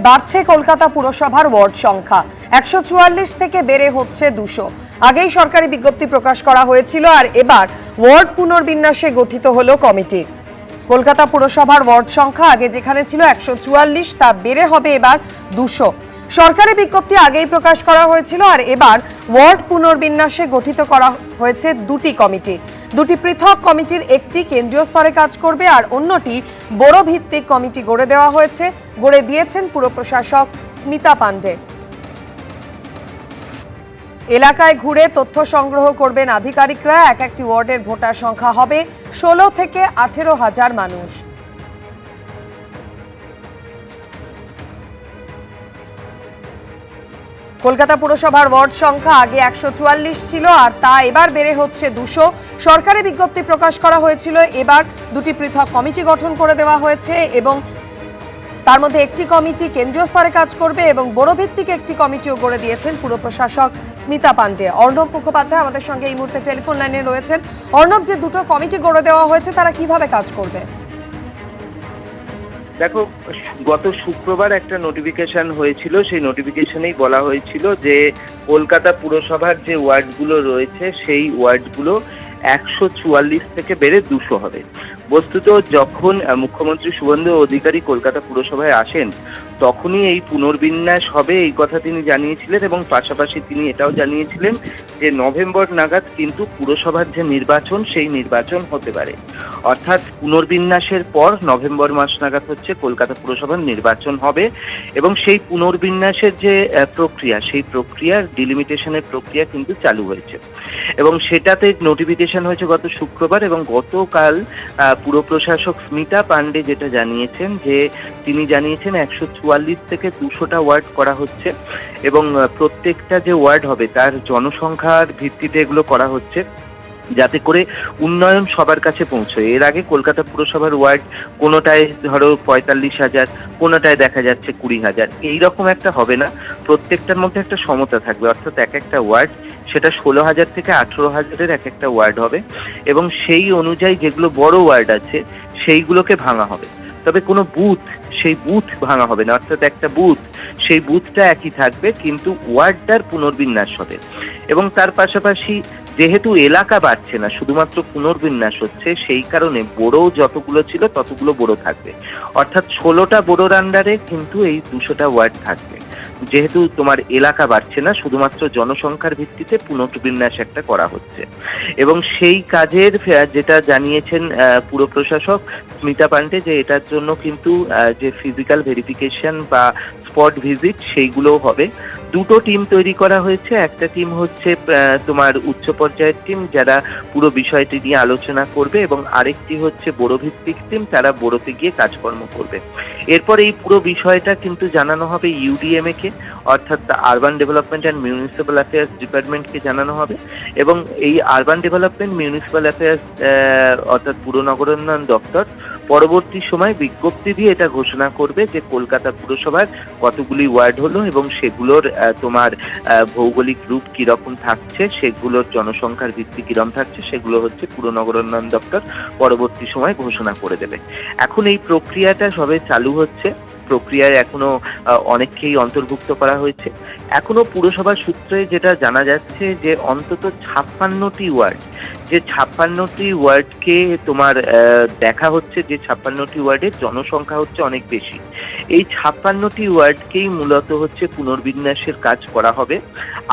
বাড়ছে কলকাতা পুরসভার ওয়ার্ড সংখ্যা ১৪৪ থেকে বেড়ে হচ্ছে ২০০। আগেই সরকারি বিজ্ঞপ্তি প্রকাশ করা হয়েছিল আর এবার ওয়ার্ড পুনর্বিন্যাসে গঠিত হলো কমিটি। কলকাতা পুরসভার ওয়ার্ড সংখ্যা আগে যেখানে ছিল ১৪৪ তা বেড়ে হবে এবার ২০০। সরকারি বিজ্ঞপ্তি আগেই প্রকাশ করা হয়েছিল আর এবার ওয়ার্ড পুনর্বিন্যাসে গঠিত করা হয়েছে দুটি কমিটি। দুটি পৃথক কমিটির একটি কেন্দ্রীয় স্তরে কাজ করবে আর অন্যটি বড় ভিত্তিক কমিটি গড়ে দিয়েছেন পুর প্রশাসক স্মিতা পান্ডে। এলাকায় ঘুরে তথ্য সংগ্রহ করবেন আধিকারিকরা। এক একটি ওয়ার্ডের ভোটার সংখ্যা হবে ১৬ থেকে ১৮ হাজার মানুষ। কলকাতা পুরসভার ওয়ার্ড সংখ্যা আগে ১৪৪ ছিল আর তা এবার বেড়ে হচ্ছে ২০০। সরকারি বিজ্ঞপ্তি প্রকাশ করা হয়েছিল, এবার দুটি পৃথক কমিটি গঠন করে দেওয়া হয়েছে এবং তার মধ্যে একটি কমিটি কেন্দ্রীয় স্তরে কাজ করবে এবং বড় ভিত্তিক একটি কমিটিও গড়ে দিয়েছেন পুর প্রশাসক স্মিতা পান্ডে। অর্ণব মুখোপাধ্যায় আমাদের সঙ্গে এই মুহূর্তে টেলিফোন লাইনে রয়েছেন। অর্ণব, যে দুটো কমিটি গড়ে দেওয়া হয়েছে তারা কিভাবে কাজ করবে? দেখো, গত শুক্রবার একটা নোটিফিকেশন হয়েছিল, সেই নোটিফিকেশনেই বলা হয়েছিল যে কলকাতা পুরসভার যে ওয়ার্ডগুলো রয়েছে সেই ওয়ার্ডগুলো ১৪৪ থেকে বেড়ে ২০০ হবে। বস্তুত যখন মুখ্যমন্ত্রী শুভেন্দু অধিকারী কলকাতা পুরসভায় আসেন তখনই এই পুনর্বিন্যাস হবে এই কথা তিনি জানিয়েছিলেন এবং পাশাপাশি তিনি এটাও জানিয়েছিলেন যে নভেম্বর নাগাদ কিন্তু পুরসভার যে নির্বাচন সেই নির্বাচন হতে পারে। অর্থাৎ পুনর্বিন্যাসের পর নভেম্বর মাস নাগাদ হচ্ছে কলকাতা পুরসভার নির্বাচন হবে এবং সেই পুনর্বিন্যাসের যে প্রক্রিয়া সেই প্রক্রিয়ার ডিলিমিটেশনের প্রক্রিয়া কিন্তু চালু হয়েছে এবং সেটাতে নোটিফিকেশন হয়েছে গত শুক্রবার এবং গতকাল পুর প্রশাসক স্মিতা পান্ডে যেটা জানিয়েছেন যে তিনি জানিয়েছেন ১৪৪ থেকে ২০০টা ওয়ার্ড করা হচ্ছে এবং প্রত্যেকটা যে ওয়ার্ড হবে তার জনসংখ্যার ভিত্তিতে এগুলো করা হচ্ছে যাতে করে উন্নয়ন সবার কাছে পৌঁছয়। এর আগে কলকাতা পুরসভার ওয়ার্ড কোনোটায় ধরো ৪৫,০০০, কোনোটায় দেখা যাচ্ছে ২০,০০০, এইরকম একটা হবে না। প্রত্যেকটার মধ্যে একটা সমতা থাকবে, অর্থাৎ এক একটা ওয়ার্ড সেটা ১৬,০০০ থেকে ১৮,০০০-এর এক একটা ওয়ার্ড হবে এবং সেই অনুযায়ী যেগুলো বড় ওয়ার্ড আছে সেইগুলোকে ভাঙা হবে। তবে কোনো বুথ সেই বুথ ভাঙা হবে না, অর্থাৎ একটা বুথ সেই বুথটা একই থাকবে কিন্তু ওয়ার্ডটার পুনর্বিন্যাস হবে এবং তার পাশাপাশি যেহেতু এলাকা বাড়ছে না শুধুমাত্র পুনর্বিন্যাস হচ্ছে সেই কারণে বড় যতগুলো ছিল ততগুলো বড় থাকবে, অর্থাৎ ১৬টা বড়োর আন্ডারে কিন্তু এই ২০০টা ওয়ার্ড থাকবে। যেহেতু তোমার এলাকা বাড়ছে না শুধুমাত্র জনসংখ্যার ভিত্তিতে পুনর্বিন্যাস একটা করা হচ্ছে এবং সেই কাজের যেটা জানিয়েছেন পুর প্রশাসক স্মিতা পান্ডে যে এটার জন্য কিন্তু যে ফিজিক্যাল ভেরিফিকেশন বা স্পট ভিজিট সেইগুলোও হবে। দুটো টিম তৈরি করা হয়েছে, একটা টিম হচ্ছে তোমার উচ্চ পর্যায়ের টিম যারা পুরো বিষয়টি নিয়ে আলোচনা করবে এবং আরেকটি হচ্ছে বড় ভিত্তিক টিম, তারা বড়তে গিয়ে কাজকর্ম করবে। এরপর এই পুরো বিষয়টা কিন্তু জানানো হবে ইউডিএমএ কে, অর্থাৎ urban development and municipal affairs ডিপার্টমেন্টকে জানানো হবে এবং এই আরবান ডেভেলপমেন্ট মিউনিসিপ্যাল অ্যাফেয়ার্স অর্থাৎ পুর নগরোন্নয়ন দপ্তর পরবর্তী সময় বিজ্ঞপ্তি দিয়ে এটা ঘোষণা করবে যে কলকাতা পুরসভার কতগুলি ওয়ার্ড হলো এবং সেগুলোর তোমার ভৌগোলিক রূপ কিরকম থাকছে, সেগুলোর জনসংখ্যার ভিত্তি কিরকম থাকছে, সেগুলো হচ্ছে পুর নগরোন্নয়ন দপ্তর পরবর্তী সময় ঘোষণা করে দেবে। এখন এই প্রক্রিয়াটা সবে চালু হচ্ছে, প্রক্রিয়ায় এখনো অনেককেই অন্তর্ভুক্ত করা হয়েছে। এখনো পুরসভার সূত্রে যেটা জানা যাচ্ছে যে অন্তত ৫৬টি ওয়ার্ড, যে ৫৬টি ওয়ার্ডকে তোমার দেখা হচ্ছে যে ৫৬টি ওয়ার্ডের জনসংখ্যা হচ্ছে অনেক বেশি, এই ৫৬টি ওয়ার্ডকেই মূলত হচ্ছে পুনর্বিন্যাসের কাজ করা হবে।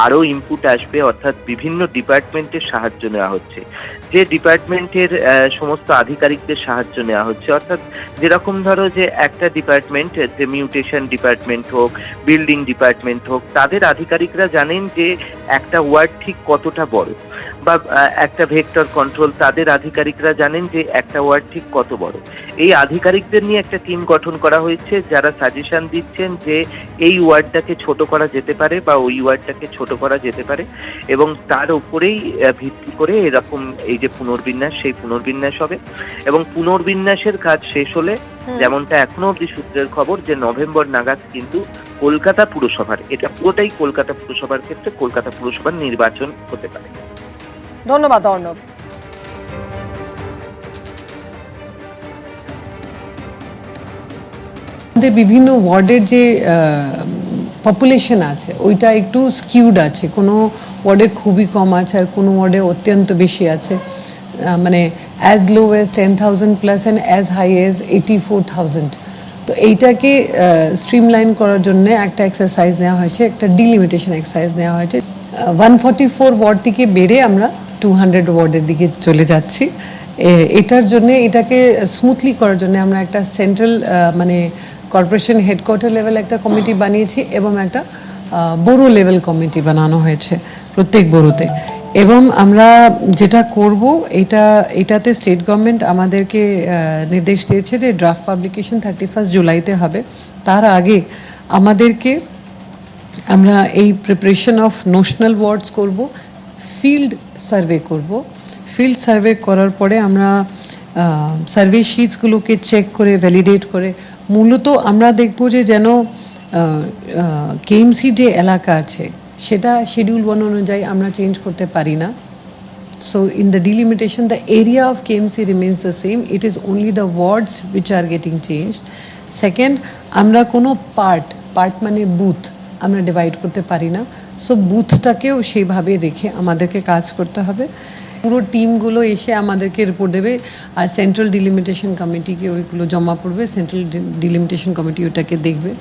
আরও ইনপুট আসবে, অর্থাৎ বিভিন্ন ডিপার্টমেন্টের সাহায্য নেওয়া হচ্ছে, যে ডিপার্টমেন্টের সমস্ত আধিকারিকদের সাহায্য নেওয়া হচ্ছে, অর্থাৎ যেরকম ধরো যে একটা ডিপার্টমেন্ট, যে মিউটেশন ডিপার্টমেন্ট হোক, বিল্ডিং ডিপার্টমেন্ট হোক, তাদের আধিকারিকরা জানেন যে একটা ওয়ার্ড ঠিক কতটা বড়, বা একটা ভেক্টর কন্ট্রোল তাদের আধিকারিকরা জানেন যে একটা ওয়ার্ড ঠিক কত বড়। এই আধিকারিকদের নিয়ে একটা টিম গঠন করা হয়েছে যারা সাজেশন দিচ্ছেন যে এই ওয়ার্ডটাকে ছোট করা যেতে পারে বা ওই ওয়ার্ডটাকে ছোট করা যেতে পারে এবং তার উপরেই ভিত্তি করে এরকম এই যে পুনর্বিন্যাস সেই পুনর্বিন্যাস হবে এবং পুনর্বিন্যাসের কাজ শেষ হলে যেমনটা এখনো অবধি সূত্রের খবর যে নভেম্বর নাগাদ কিন্তু কলকাতা পুরসভার, এটা পুরোটাই কলকাতা পুরসভার ক্ষেত্রে কলকাতা পুরসভার নির্বাচন হতে পারে। ধন্যবাদ অর্ণব। আমাদের বিভিন্ন ওয়ার্ডের যে পপুলেশন আছে ওইটা একটু স্কিউড আছে, কোনো ওয়ার্ডে খুবই কম আছে আর কোনো ওয়ার্ডে অত্যন্ত বেশি আছে, মানে as low as 10,000 plus and as high as 84,000। তো এইটাকে স্ট্রিমলাইন করার জন্য একটা এক্সারসাইজ নেওয়া হয়েছে, একটা ডিলিমিটেশন এক্সারসাইজ নেওয়া হয়েছে। 144 ওয়ার্ড থেকে বেড়ে আমরা 200 ওয়ার্ডের দিকে চলে যাচ্ছি। এটার জন্য, এটাকে স্মুথলি করার জন্য আমরা একটা সেন্ট্রাল মানে কর্পোরেশন হেডকোয়ার্টার লেভেল একটা কমিটি বানিয়েছি এবং একটা বড়ো লেভেল কমিটি বানানো হয়েছে প্রত্যেক বড়োতে। এবং আমরা যেটা করব, এটাতে স্টেট গভর্নমেন্ট আমাদেরকে নির্দেশ দিয়েছে যে ড্রাফট পাবলিকেশন 31 জুলাইতে হবে। তার আগে আমাদেরকে আমরা এই প্রিপারেশন অফ নোশনাল ওয়ার্ডস করব, ফিল্ড সার্ভে করব। ফিল্ড সার্ভে করার পরে আমরা সার্ভে শিটসগুলোকে চেক করে ভ্যালিডেট করে মূলত আমরা দেখব যে যেন কেএমসি যে এলাকা আছে সেটা শিডিউল 1 অনুযায়ী আমরা চেঞ্জ করতে পারি না। So in the delimitation, the area of KMC remains the same. It is only the wards which are getting changed. Second, আমরা কোনো পার্ট মানে বুথ আমরা ডিভাইড করতে পারি না। সো বুথটাকেও সেইভাবে রেখে আমাদেরকে কাজ করতে হবে। পুরো টিমগুলো এসে আমাদেরকে রিপোর্ট দেবে আর সেন্ট্রাল ডিলিমিটেশন কমিটিকে ওইগুলো জমা পড়বে, সেন্ট্রাল ডিলিমিটেশন কমিটি ওটাকে দেখবে।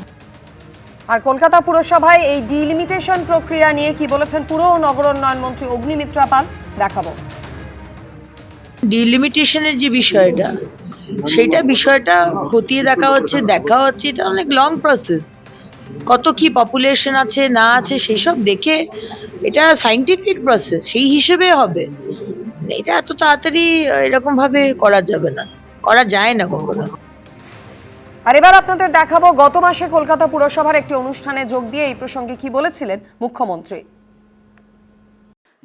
আর কলকাতা পুরসভায় এই ডিলিমিটেশন প্রক্রিয়া নিয়ে কি বলেছেন পুর ও নগর উন্নয়ন মন্ত্রী অগ্নিমিত্রা পাল, দেখাবো। ডিলিমিটেশনের যে বিষয়টা খতিয়ে দেখা হচ্ছে, এটা অনেক লং প্রসেস। কত কি পপুলেশন আছে না আছে সেই সব দেখে, এটা সাইন্টিফিক প্রসেস, সেই হিসেবে হবে। এটা এত তাড়াতাড়ি এরকম ভাবে করা যাবে না, করা যায় না কখনো। আর এবার আপনাদের দেখাবো গত মাসে কলকাতা পুরসভার একটি অনুষ্ঠানে যোগ দিয়ে এই প্রসঙ্গে কি বলেছিলেন মুখ্যমন্ত্রী।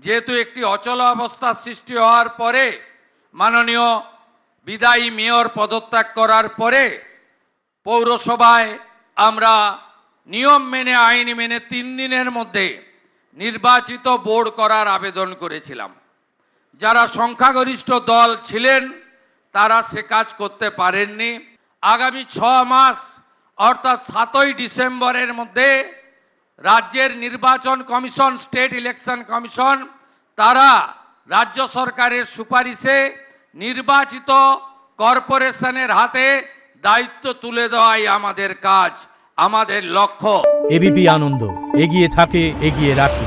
যেহেতু একটি অচল অবস্থার সৃষ্টি হওয়ার পরে, মাননীয় বিদায়ী মেয়র পদত্যাগ করার পরে পৌরসভায় আমরা নিয়ম মেনে, আইন মেনে 3 দিনের মধ্যে নির্বাচিত বোর্ড করার আবেদন করেছিলাম। যারা সংখ্যাগরিষ্ঠ দল ছিলেন তারা সে কাজ করতে পারেননি। আগামী 6 মাস অর্থাৎ 7ই ডিসেম্বরের মধ্যে রাজ্যের নির্বাচন কমিশন, স্টেট ইলেকশন কমিশন, তারা রাজ্য সরকারের সুপারিশে নির্বাচিত কর্পোরেশনের হাতে দায়িত্ব তুলে দেওয়াই আমাদের কাজ, আমাদের লক্ষ্য। এবিপি আনন্দ, এগিয়ে থাকে, এগিয়ে রাখে।